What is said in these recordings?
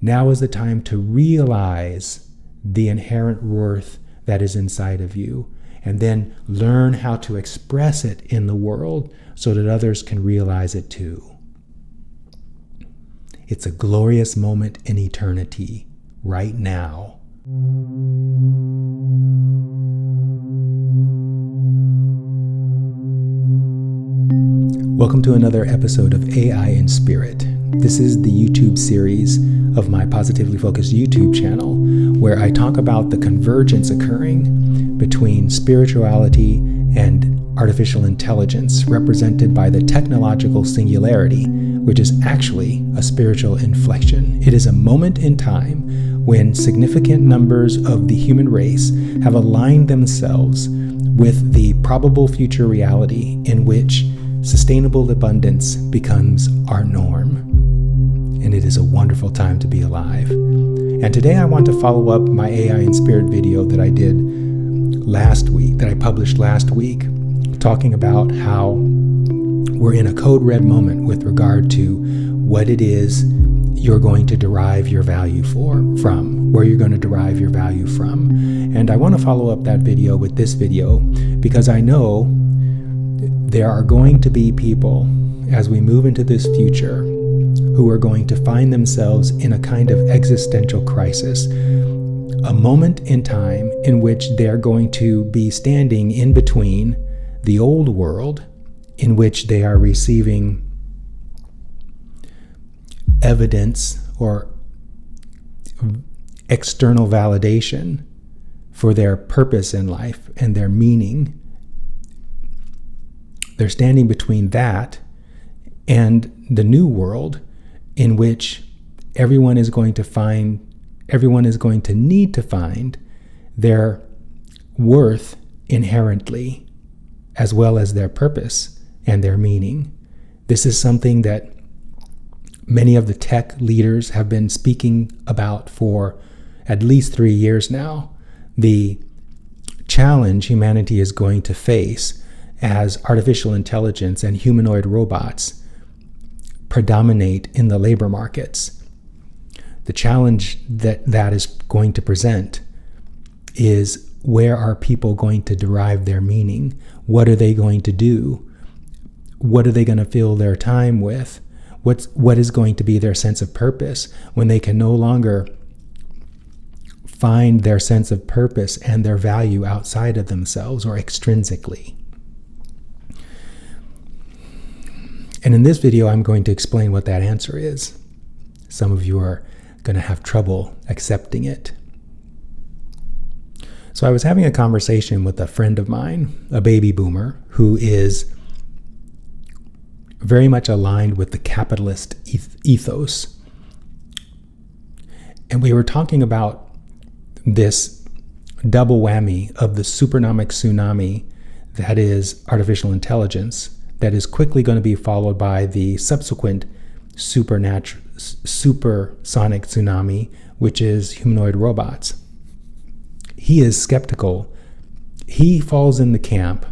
Now is the time to realize the inherent worth that is inside of you, and then learn how to express it in the world so that others can realize it too. It's a glorious moment in eternity, right now. Welcome to another episode of AI in Spirit. This is the YouTube series of my Positively Focused YouTube channel, where I talk about the convergence occurring between spirituality and artificial intelligence, represented by the technological singularity, which is actually a spiritual inflection. It is a moment in time when significant numbers of the human race have aligned themselves with the probable future reality in which sustainable abundance becomes our norm. And it is a wonderful time to be alive. And today I want to follow up my AI in Spirit video that I did last week, that I published last week, talking about how we're in a code red moment with regard to what it is you're going to derive your value from, where you're going to derive your value from. And I want to follow up that video with this video because I know there are going to be people, as we move into this future, who are going to find themselves in a kind of existential crisis, a moment in time in which they're going to be standing in between the old world, in which they are receiving evidence or external validation for their purpose in life and their meaning. They're standing between that and the new world, in which everyone is going to need to find their worth inherently, as well as their purpose and their meaning. This is something that many of the tech leaders have been speaking about for at least 3 years now. The challenge humanity is going to face as artificial intelligence and humanoid robots predominate in the labor markets. The challenge that is going to present is, where are people going to derive their meaning? What are they going to do? What are they going to fill their time with? What is going to be their sense of purpose when they can no longer find their sense of purpose and their value outside of themselves or extrinsically? And in this video, I'm going to explain what that answer is. Some of you are going to have trouble accepting it. So I was having a conversation with a friend of mine, a baby boomer, who is very much aligned with the capitalist ethos. And we were talking about this double whammy of the supersonic tsunami that is artificial intelligence, that is quickly going to be followed by the subsequent supersonic tsunami, which is humanoid robots. He is skeptical. He falls in the camp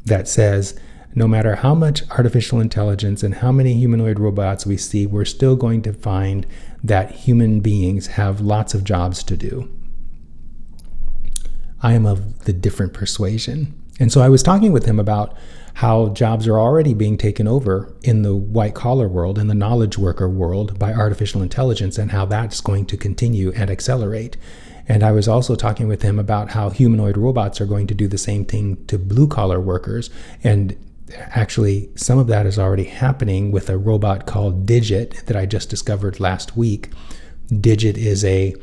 that says, no matter how much artificial intelligence and how many humanoid robots we see, we're still going to find that human beings have lots of jobs to do. I am of the different persuasion. And so I was talking with him about how jobs are already being taken over in the white-collar world, in the knowledge worker world, by artificial intelligence, and how that's going to continue and accelerate. And I was also talking with him about how humanoid robots are going to do the same thing to blue-collar workers. And actually, some of that is already happening with a robot called Digit that I just discovered last week. Digit is a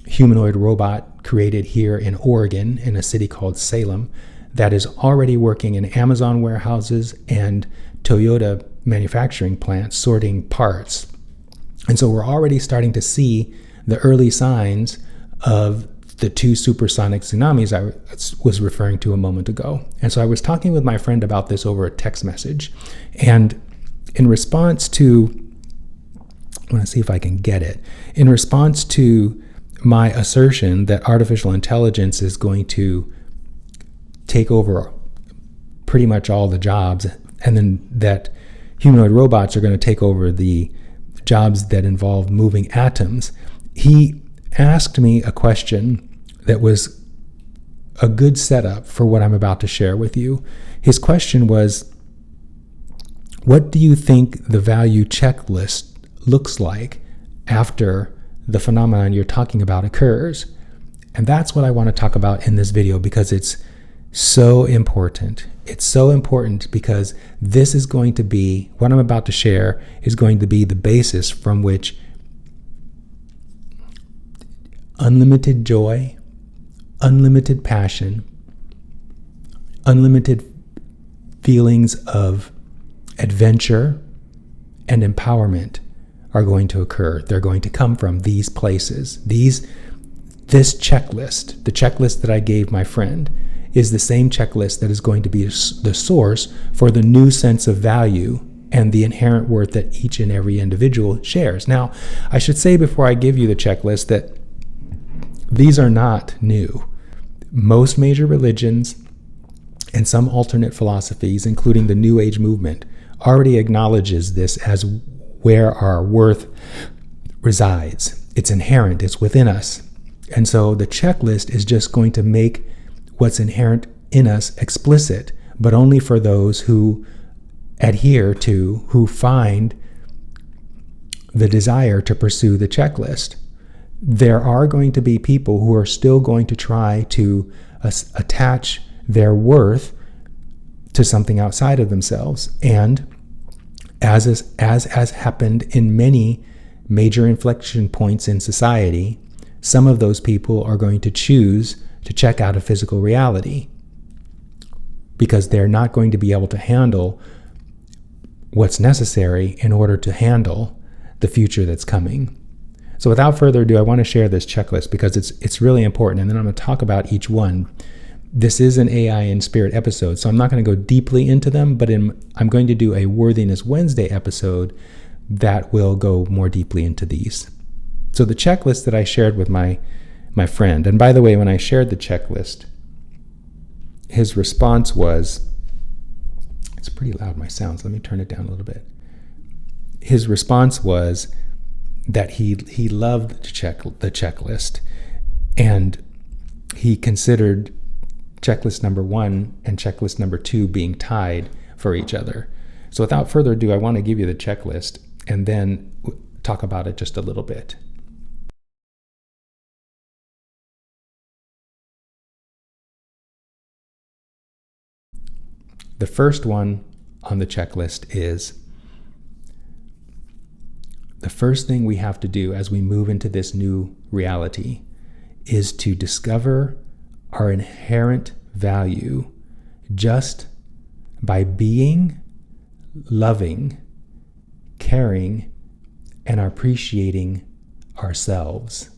humanoid robot created here in Oregon, in a city called Salem, that is already working in Amazon warehouses and Toyota manufacturing plants sorting parts. And so we're already starting to see the early signs of the two supersonic tsunamis I was referring to a moment ago. And so I was talking with my friend about this over a text message. And in response to, I want to see if I can get it, in response to my assertion that artificial intelligence is going to take over pretty much all the jobs, and then that humanoid robots are going to take over the jobs that involve moving atoms, he asked me a question that was a good setup for what I'm about to share with you. His question was, what do you think the value checklist looks like after the phenomenon you're talking about occurs? And that's what I want to talk about in this video, because it's so important. It's so important because this is going to be, what I'm about to share is going to be the basis from which unlimited joy, unlimited passion, unlimited feelings of adventure and empowerment are going to occur. They're going to come from these places. This checklist, the checklist that I gave my friend, is the same checklist that is going to be the source for the new sense of value and the inherent worth that each and every individual shares. Now, I should say before I give you the checklist that these are not new. Most major religions and some alternate philosophies, including the New Age movement, already acknowledges this as where our worth resides. It's inherent, it's within us. And so the checklist is just going to make what's inherent in us explicit, but only for those who adhere to, who find the desire to pursue the checklist. There are going to be people who are still going to try to attach their worth to something outside of themselves. And as has happened in many major inflection points in society, some of those people are going to choose to check out of physical reality because they're not going to be able to handle what's necessary in order to handle the future that's coming. So without further ado, I want to share this checklist because it's really important, and then I'm going to talk about each one. This is an AI and Spirit episode, so I'm not going to go deeply into them, but I'm going to do a Worthiness Wednesday episode that will go more deeply into these. So the checklist that I shared with my friend, and by the way, when I shared the checklist, his response was, it's pretty loud, my sounds, let me turn it down a little bit. His response was that he loved the checklist, and he considered checklist number 1 and checklist number 2 being tied for each other. So without further ado, I want to give you the checklist and then talk about it just a little bit. The first one on the checklist is the first thing we have to do as we move into this new reality is to discover our inherent value just by being, loving, caring, and appreciating ourselves.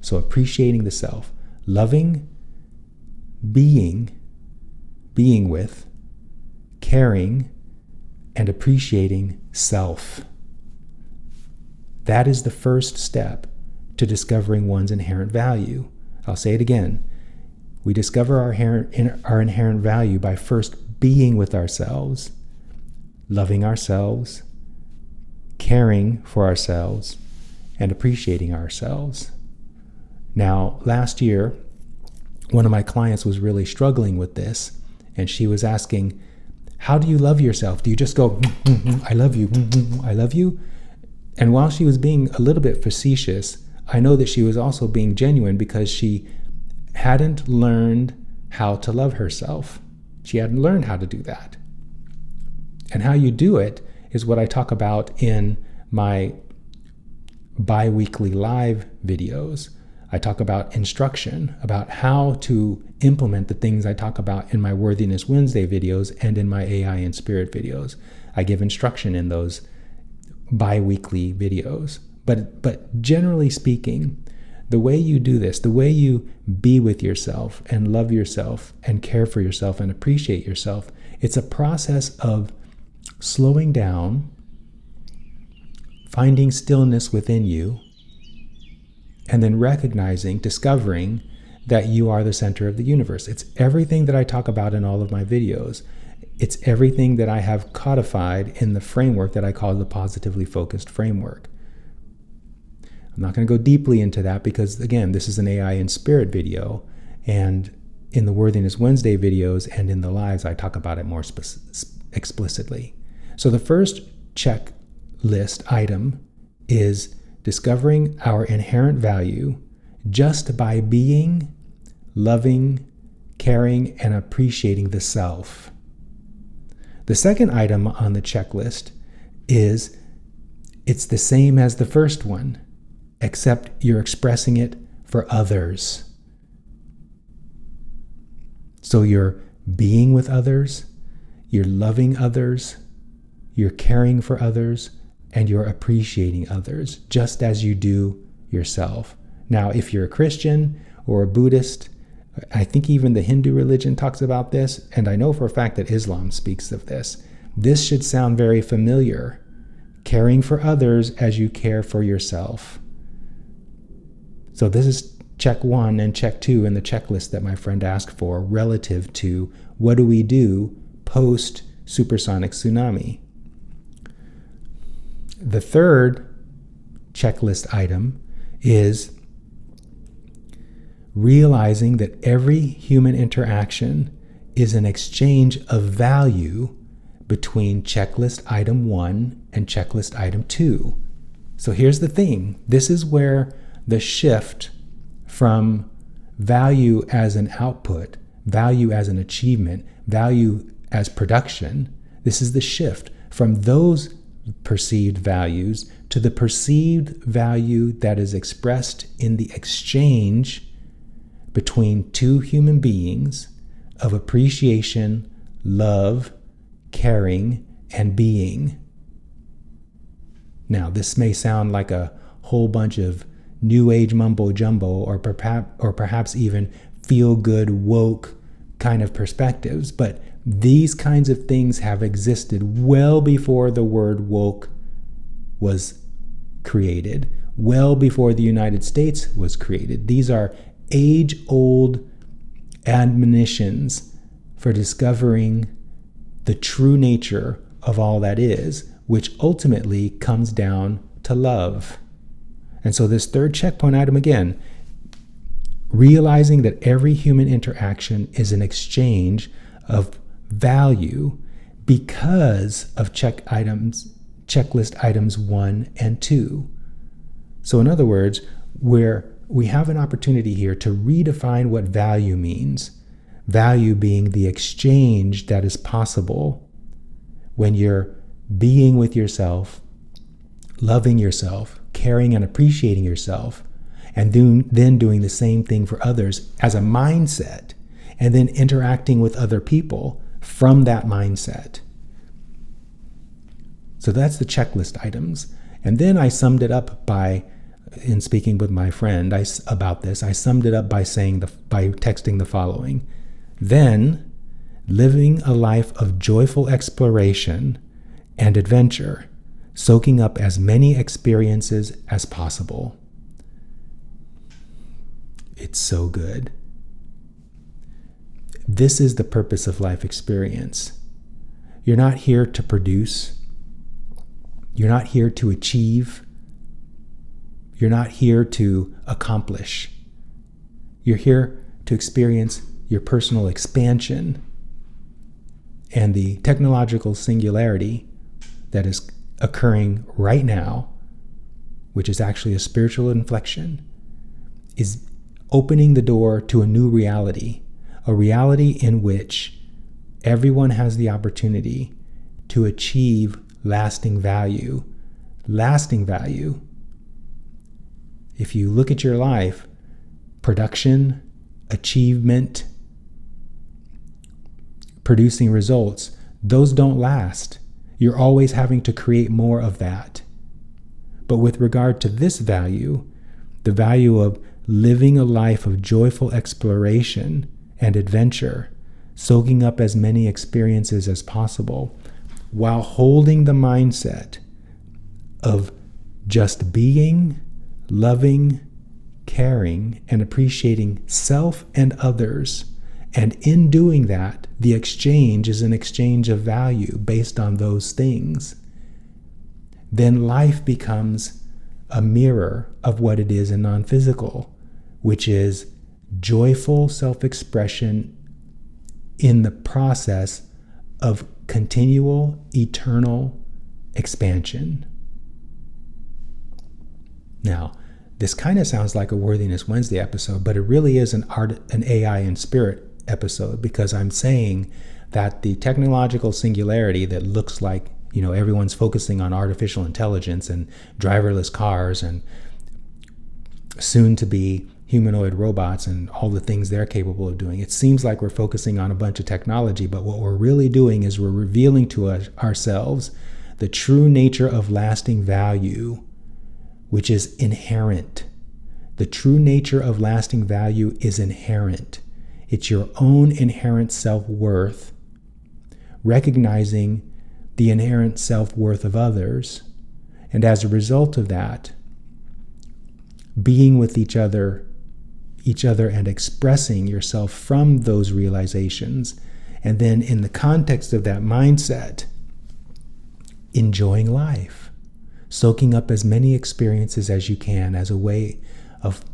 So appreciating the self, loving, being with, caring, and appreciating self. That is the first step to discovering one's inherent value. I'll say it again. We discover our inherent value by first being with ourselves, loving ourselves, caring for ourselves, and appreciating ourselves. Now, last year, one of my clients was really struggling with this, and she was asking, how do you love yourself? Do you just go, I love you, I love you? And while she was being a little bit facetious, I know that she was also being genuine because she hadn't learned how to love herself. She hadn't learned how to do that. And how you do it is what I talk about in my bi-weekly live videos. I talk about instruction, about how to implement the things I talk about in my Worthiness Wednesday videos and in my AI and Spirit videos. I give instruction in those bi-weekly videos. But generally speaking, the way you do this, the way you be with yourself and love yourself and care for yourself and appreciate yourself, it's a process of slowing down, finding stillness within you, and then recognizing, discovering that you are the center of the universe. It's everything that I talk about in all of my videos. It's everything that I have codified in the framework that I call the Positively Focused Framework. I'm not going to go deeply into that because, again, this is an AI and spirit video. And in the Worthiness Wednesday videos and in the lives, I talk about it more explicitly. So the first checklist item is discovering our inherent value just by being, loving, caring, and appreciating the self. The second item on the checklist is it's the same as the first one, except you're expressing it for others. So you're being with others, you're loving others, you're caring for others, and you're appreciating others, just as you do yourself. Now, if you're a Christian or a Buddhist, I think even the Hindu religion talks about this, and I know for a fact that Islam speaks of this. This should sound very familiar. Caring for others as you care for yourself. So this is check 1 and check 2 in the checklist that my friend asked for relative to what do we do post supersonic tsunami. The third checklist item is realizing that every human interaction is an exchange of value between checklist item 1 and checklist item 2. So here's the thing. This is where the shift from value as an output, value as an achievement, value as production, this is the shift from those perceived values to the perceived value that is expressed in the exchange between two human beings of appreciation, love, caring, and being. Now, this may sound like a whole bunch of new age mumbo jumbo or perhaps even feel good woke kind of perspectives, but these kinds of things have existed well before the word woke was created, well before the United States was created. These are age-old admonitions for discovering the true nature of all that is, which ultimately comes down to love. And so this third checkpoint item again, realizing that every human interaction is an exchange of value because of checklist items 1 and 2. So in other words, where we have an opportunity here to redefine what value means. Value being the exchange that is possible when you're being with yourself, loving yourself, caring and appreciating yourself, and then doing the same thing for others as a mindset, and then interacting with other people from that mindset. So that's the checklist items. And then I summed it up in speaking with my friend about this, I summed it up by texting the following. Then, living a life of joyful exploration and adventure, soaking up as many experiences as possible. It's so good. This is the purpose of life experience. You're not here to produce. You're not here to achieve. You're not here to accomplish. You're here to experience your personal expansion and the technological singularity that is occurring right now, which is actually a spiritual inflection, is opening the door to a new reality, a reality in which everyone has the opportunity to achieve lasting value. Lasting value. If you look at your life, production, achievement, producing results, those don't last. You're always having to create more of that. But with regard to this value, the value of living a life of joyful exploration and adventure, soaking up as many experiences as possible, while holding the mindset of just being, loving, caring, and appreciating self and others. And in doing that, the exchange is an exchange of value based on those things. Then life becomes a mirror of what it is in non-physical, which is joyful self-expression in the process of continual, eternal expansion. Now, this kind of sounds like a Worthiness Wednesday episode, but it really is an AI and spirit episode, because I'm saying that the technological singularity that looks like, everyone's focusing on artificial intelligence and driverless cars and soon to be humanoid robots and all the things they're capable of doing. It seems like we're focusing on a bunch of technology, but what we're really doing is we're revealing to ourselves the true nature of lasting value, which is inherent. The true nature of lasting value is inherent. It's your own inherent self-worth, recognizing the inherent self-worth of others, and as a result of that, being with each other and expressing yourself from those realizations, and then in the context of that mindset, enjoying life, soaking up as many experiences as you can as a way of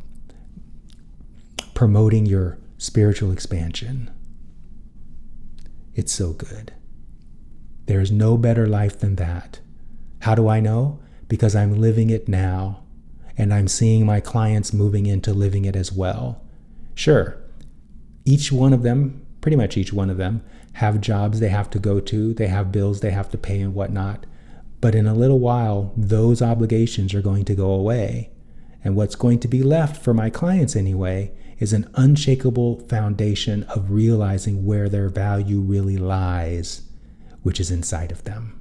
promoting your spiritual expansion. It's so good. There's no better life than that. How do I know? Because I'm living it now, and I'm seeing my clients moving into living it as well. Sure, each one of them, pretty much each one of them, have jobs they have to go to, they have bills they have to pay and whatnot. But in a little while, those obligations are going to go away. And what's going to be left for my clients anyway is an unshakable foundation of realizing where their value really lies, which is inside of them.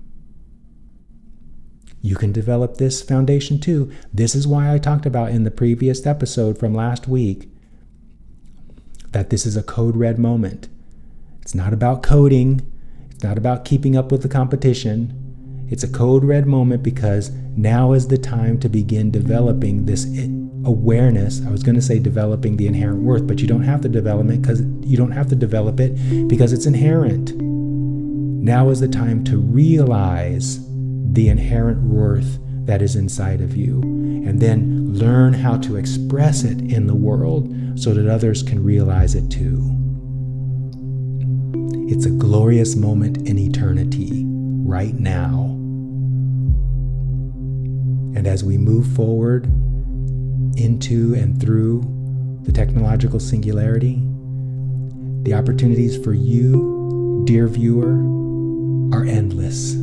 You can develop this foundation too. This is why I talked about in the previous episode from last week that this is a code red moment. It's not about coding. It's not about keeping up with the competition. It's a code red moment because now is the time to begin developing this awareness. I was going to say developing the inherent worth, but you don't have to develop it because it's inherent. Now is the time to realize the inherent worth that is inside of you, and then learn how to express it in the world so that others can realize it too. It's a glorious moment in eternity, right now. And as we move forward into and through the technological singularity, the opportunities for you, dear viewer, are endless.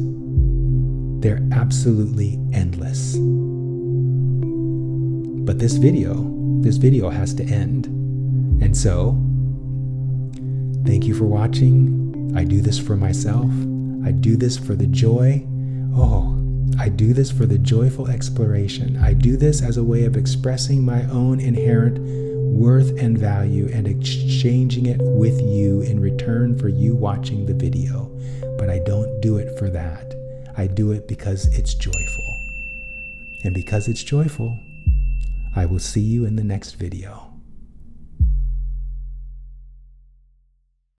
They're absolutely endless. But this video has to end. And so, thank you for watching. I do this for myself. I do this for the joy. I do this for the joyful exploration. I do this as a way of expressing my own inherent worth and value and exchanging it with you in return for you watching the video. But I don't do it for that. I do it because it's joyful. And because it's joyful, I will see you in the next video.